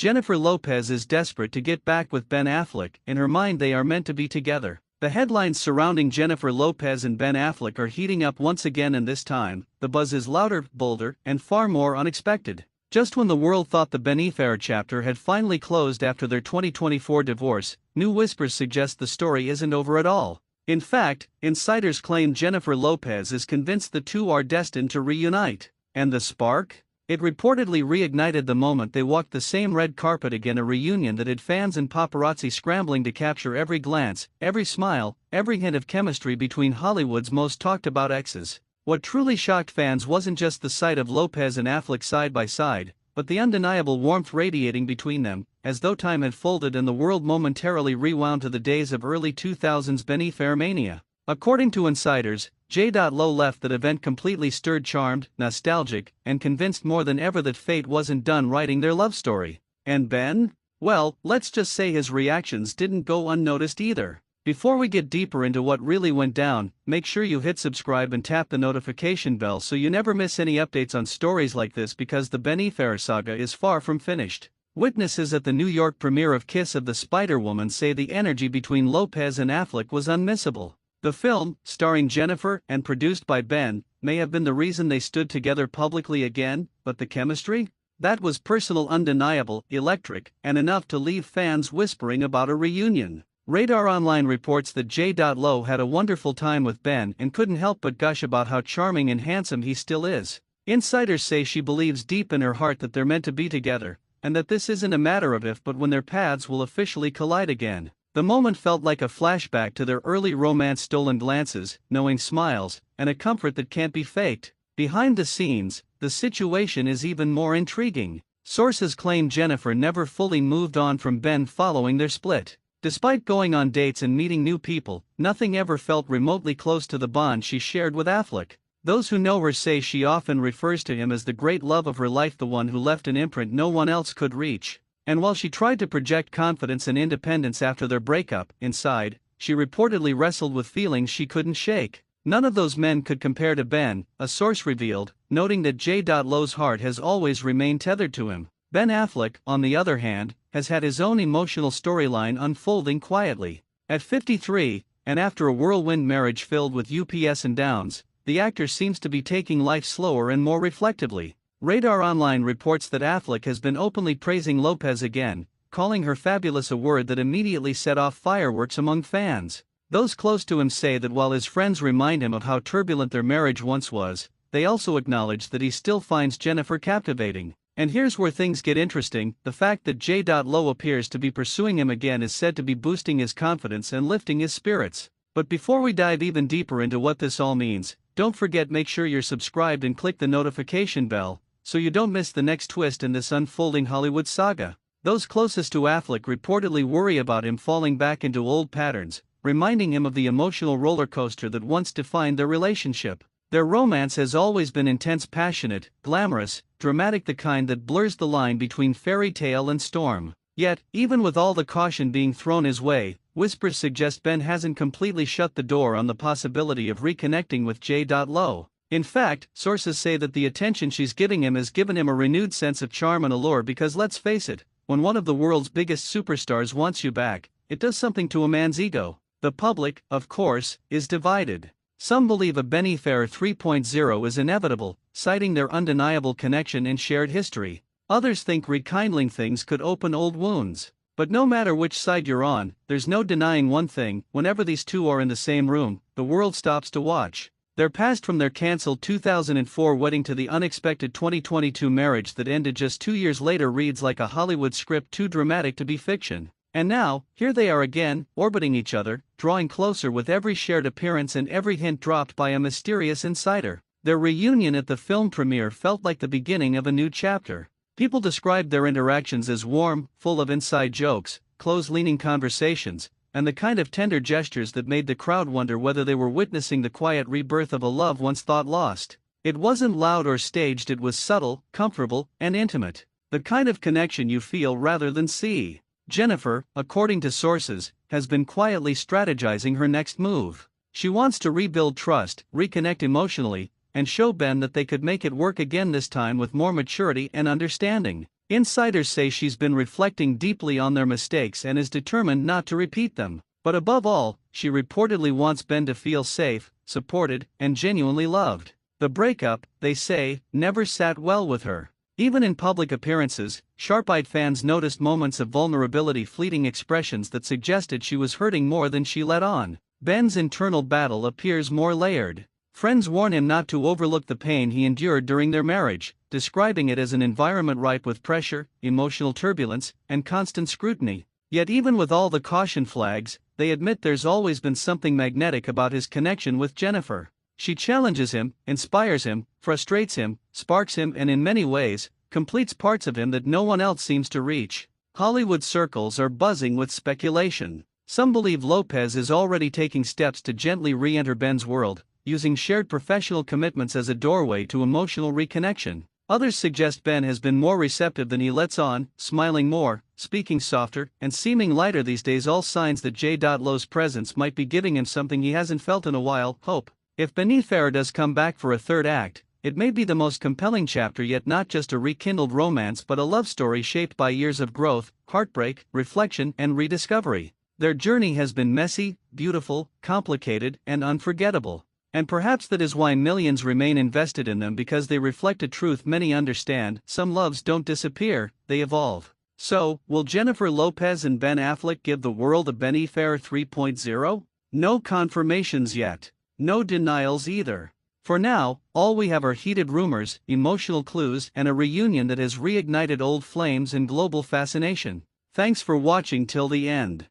Jennifer Lopez is desperate to get back with Ben Affleck. In her mind, they are meant to be together. The headlines surrounding Jennifer Lopez and Ben Affleck are heating up once again, and this time, the buzz is louder, bolder, and far more unexpected. Just when the world thought the Bennifer chapter had finally closed after their 2024 divorce, new whispers suggest the story isn't over at all. In fact, insiders claim Jennifer Lopez is convinced the two are destined to reunite. And the spark? It reportedly reignited the moment they walked the same red carpet again, a reunion that had fans and paparazzi scrambling to capture every glance, every smile, every hint of chemistry between Hollywood's most talked about exes. What truly shocked fans wasn't just the sight of Lopez and Affleck side by side, but the undeniable warmth radiating between them, as though time had folded and the world momentarily rewound to the days of early 2000s Bennifer mania. According to insiders, J.Lo left that event completely stirred, charmed, nostalgic, and convinced more than ever that fate wasn't done writing their love story. And Ben? Well, let's just say his reactions didn't go unnoticed either. Before we get deeper into what really went down, make sure you hit subscribe and tap the notification bell so you never miss any updates on stories like this, because the Bennifer saga is far from finished. Witnesses at the New York premiere of Kiss of the Spider-Woman say the energy between Lopez and Affleck was unmissable. The film, starring Jennifer and produced by Ben, may have been the reason they stood together publicly again, but the chemistry? That was personal, undeniable, electric, and enough to leave fans whispering about a reunion. Radar Online reports that J.Lo had a wonderful time with Ben and couldn't help but gush about how charming and handsome he still is. Insiders say she believes deep in her heart that they're meant to be together, and that this isn't a matter of if but when their paths will officially collide again. The moment felt like a flashback to their early romance, stolen glances, knowing smiles, and a comfort that can't be faked. Behind the scenes, the situation is even more intriguing. Sources claim Jennifer never fully moved on from Ben following their split. Despite going on dates and meeting new people, nothing ever felt remotely close to the bond she shared with Affleck. Those who know her say she often refers to him as the great love of her life, the one who left an imprint no one else could reach. And while she tried to project confidence and independence after their breakup, inside, she reportedly wrestled with feelings she couldn't shake. None of those men could compare to Ben, a source revealed, noting that J.Lo's heart has always remained tethered to him. Ben Affleck, on the other hand, has had his own emotional storyline unfolding quietly. At 53, and after a whirlwind marriage filled with ups and downs, the actor seems to be taking life slower and more reflectively. Radar Online reports that Affleck has been openly praising Lopez again, calling her fabulous, a word that immediately set off fireworks among fans. Those close to him say that while his friends remind him of how turbulent their marriage once was, they also acknowledge that he still finds Jennifer captivating. And here's where things get interesting: the fact that J.Lo appears to be pursuing him again is said to be boosting his confidence and lifting his spirits. But before we dive even deeper into what this all means, don't forget, make sure you're subscribed and click the notification bell, so you don't miss the next twist in this unfolding Hollywood saga. Those closest to Affleck reportedly worry about him falling back into old patterns, reminding him of the emotional roller coaster that once defined their relationship. Their romance has always been intense, passionate, glamorous, dramatic, the kind that blurs the line between fairy tale and storm. Yet, even with all the caution being thrown his way, whispers suggest Ben hasn't completely shut the door on the possibility of reconnecting with J.Lo. In fact, sources say that the attention she's giving him has given him a renewed sense of charm and allure, because let's face it, when one of the world's biggest superstars wants you back, it does something to a man's ego. The public, of course, is divided. Some believe a Bennifer 3.0 is inevitable, citing their undeniable connection and shared history. Others think rekindling things could open old wounds. But no matter which side you're on, there's no denying one thing: whenever these two are in the same room, the world stops to watch. They're passed from their cancelled 2004 wedding to the unexpected 2022 marriage that ended just 2 years later reads like a Hollywood script too dramatic to be fiction. And now, here they are again, orbiting each other, drawing closer with every shared appearance and every hint dropped by a mysterious insider. Their reunion at the film premiere felt like the beginning of a new chapter. People described their interactions as warm, full of inside jokes, close-leaning conversations, and the kind of tender gestures that made the crowd wonder whether they were witnessing the quiet rebirth of a love once thought lost. It wasn't loud or staged, it was subtle, comfortable, and intimate. The kind of connection you feel rather than see. Jennifer, according to sources, has been quietly strategizing her next move. She wants to rebuild trust, reconnect emotionally, and show Ben that they could make it work again, this time with more maturity and understanding. Insiders say she's been reflecting deeply on their mistakes and is determined not to repeat them. But above all, she reportedly wants Ben to feel safe, supported, and genuinely loved. The breakup, they say, never sat well with her. Even in public appearances, sharp-eyed fans noticed moments of vulnerability, fleeting expressions that suggested she was hurting more than she let on. Ben's internal battle appears more layered. Friends warn him not to overlook the pain he endured during their marriage, describing it as an environment ripe with pressure, emotional turbulence, and constant scrutiny. Yet even with all the caution flags, they admit there's always been something magnetic about his connection with Jennifer. She challenges him, inspires him, frustrates him, sparks him, and in many ways, completes parts of him that no one else seems to reach. Hollywood circles are buzzing with speculation. Some believe Lopez is already taking steps to gently re-enter Ben's world, using shared professional commitments as a doorway to emotional reconnection. Others suggest Ben has been more receptive than he lets on, smiling more, speaking softer, and seeming lighter these days, all signs that J.Lo's presence might be giving him something he hasn't felt in a while: hope. If Bennifer does come back for a third act, it may be the most compelling chapter yet, not just a rekindled romance but a love story shaped by years of growth, heartbreak, reflection, and rediscovery. Their journey has been messy, beautiful, complicated, and unforgettable. And perhaps that is why millions remain invested in them, because they reflect a truth many understand: some loves don't disappear, they evolve. So, will Jennifer Lopez and Ben Affleck give the world a Bennifer 3.0? No confirmations yet. No denials either. For now, all we have are heated rumors, emotional clues, and a reunion that has reignited old flames and global fascination. Thanks for watching till the end.